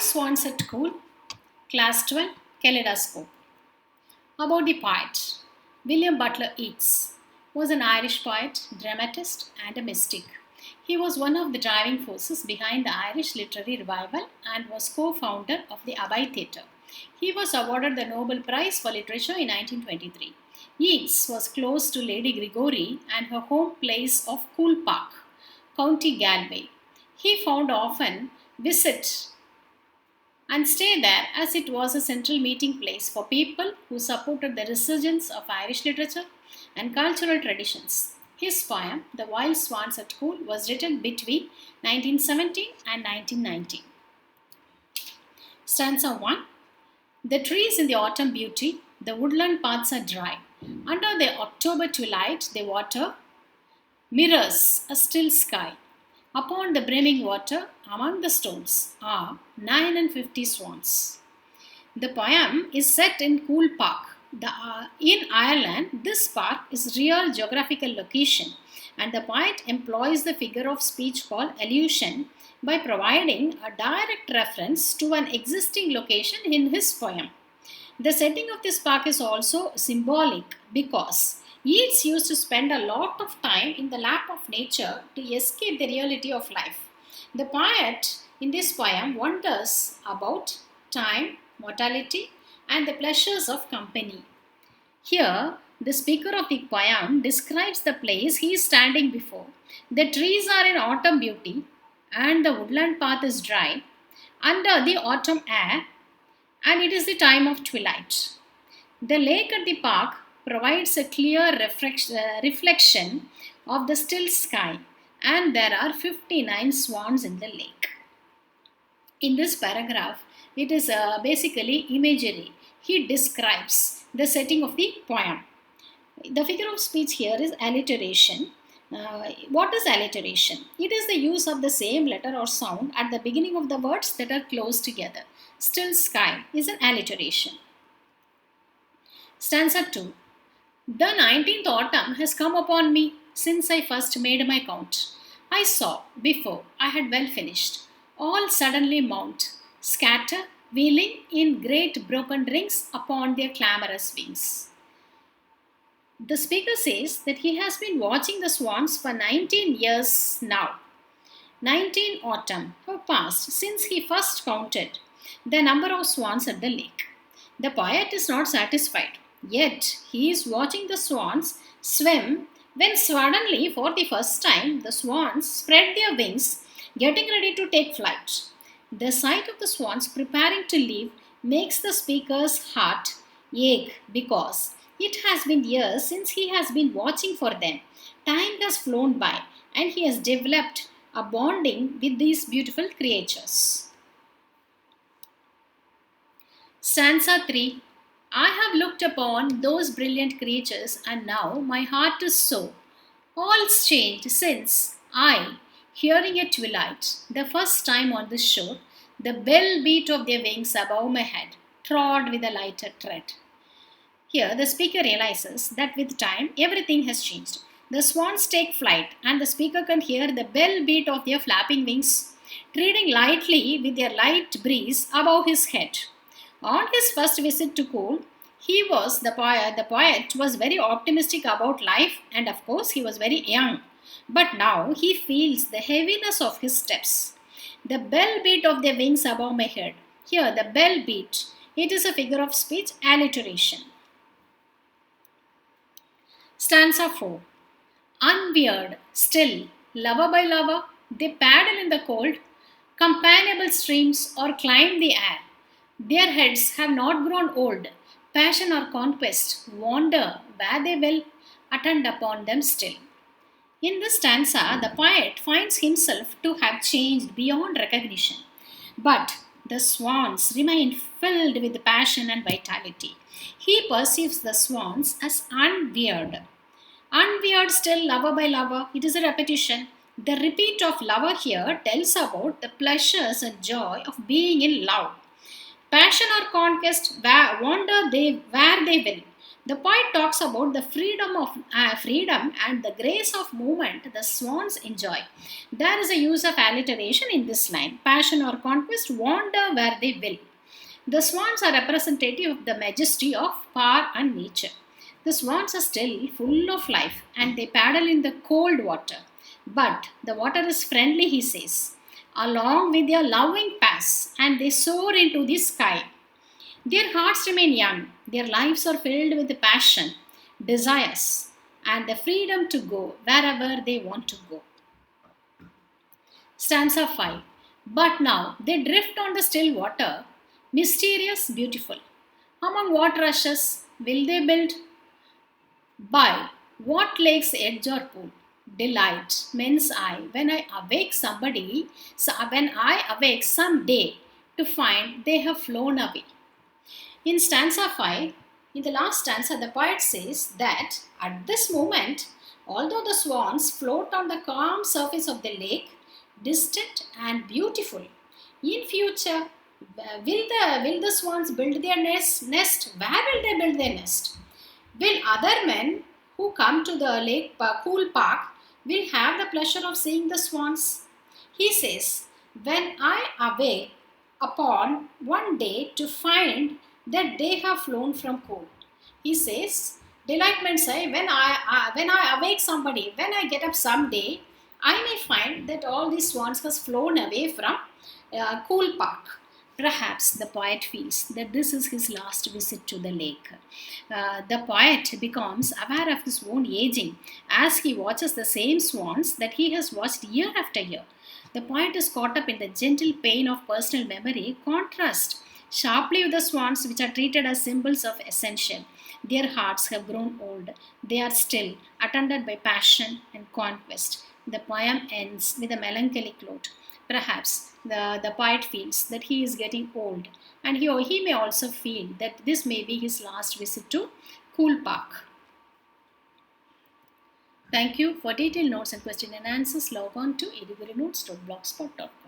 Swans at Cool, Class 12, Kaleidoscope. About the poet. William Butler Yeats was an Irish poet, dramatist, and a mystic. He was one of the driving forces behind the Irish literary revival and was co-founder of the Abbey Theatre. He was awarded the Nobel Prize for Literature in 1923. Yeats was close to Lady Gregory and her home place of Coole Park, County Galway. He found often visit and stay there as it was a central meeting place for people who supported the resurgence of Irish literature and cultural traditions. His poem, The Wild Swans at Coole, was written between 1970 and 1990. Stanza 1. The trees in the autumn beauty, the woodland paths are dry. Under the October twilight, the water mirrors a still sky. Upon the brimming water, among the stones, are 59 swans. The poem is set in Coole Park. In Ireland, this park is a real geographical location, and the poet employs the figure of speech called allusion by providing a direct reference to an existing location in his poem. The setting of this park is also symbolic because Yeats used to spend a lot of time in the lap of nature to escape the reality of life. The poet in this poem wonders about time, mortality, and the pleasures of company. Here, the speaker of the poem describes the place he is standing before. The trees are in autumn beauty, and the woodland path is dry under the autumn air, and it is the time of twilight. The lake at the park provides a clear reflection of the still sky, and there are 59 swans in the lake. In this paragraph, it is basically imagery. He describes the setting of the poem. The figure of speech here is alliteration. What is alliteration? It is the use of the same letter or sound at the beginning of the words that are close together. Still sky is an alliteration. Stanza 2. The 19th autumn has come upon me since I first made my count. I saw, before I had well finished, all suddenly mount, scatter, wheeling in great broken rings upon their clamorous wings. The speaker says that he has been watching the swans for 19 years now. 19 autumn have passed since he first counted the number of swans at the lake. The poet is not satisfied. Yet he is watching the swans swim when suddenly, for the first time, the swans spread their wings, getting ready to take flight. The sight of the swans preparing to leave makes the speaker's heart ache because it has been years since he has been watching for them. Time has flown by and he has developed a bonding with these beautiful creatures. Stanza 3. I have looked upon those brilliant creatures, and now my heart is so all's changed since I, hearing at twilight, the first time on this shore, the bell beat of their wings above my head, trod with a lighter tread. Here the speaker realizes that with time everything has changed. The swans take flight, and the speaker can hear the bell beat of their flapping wings, treading lightly with their light breeze above his head. On his first visit to Coole, the poet was very optimistic about life, and of course he was very young. But now he feels the heaviness of his steps. The bell beat of their wings above my head. Here the bell beat, it is a figure of speech alliteration. Stanza 4. Unweird, still, lover by lover, they paddle in the cold, companionable streams or climb the air. Their heads have not grown old. Passion or conquest wander where they will attend upon them still. In this stanza, the poet finds himself to have changed beyond recognition. But the swans remain filled with passion and vitality. He perceives the swans as unweird. Unweird, still, lover by lover, it is a repetition. The repeat of lover here tells about the pleasures and joy of being in love. Passion or conquest wander where they will. The poet talks about the freedom and the grace of movement the swans enjoy. There is a use of alliteration in this line. Passion or conquest wander where they will. The swans are representative of the majesty of power and nature. The swans are still full of life and they paddle in the cold water. But the water is friendly, he says, along with their loving pass, and they soar into the sky. Their hearts remain young, their lives are filled with passion, desires, and the freedom to go wherever they want to go. Stanza 5. But now they drift on the still water, mysterious, beautiful. Among what rushes will they build? By what lake's edge or pool? Delight men's eye when I awake some day to find they have flown away. In stanza 5, in the last stanza, the poet says that at this moment, although the swans float on the calm surface of the lake, distant and beautiful, in future, will the swans build their nest? Where will they build their nest? Will other men who come to the lake cool park will have the pleasure of seeing the swans? He says, when I awake upon one day to find that they have flown from cool. He says, delight men say, when I awake somebody, when I get up someday, I may find that all these swans has flown away from cool park. Perhaps the poet feels that this is his last visit to the lake. The poet becomes aware of his own aging as he watches the same swans that he has watched year after year. The poet is caught up in the gentle pain of personal memory, contrast sharply with the swans which are treated as symbols of ascension. Their hearts have grown old. They are still attended by passion and conquest. The poem ends with a melancholic note. Perhaps the poet feels that he is getting old, and he may also feel that this may be his last visit to Cool Park. Thank you. For detailed notes and question and answers, log on to eduguru-notes.blogspot.com.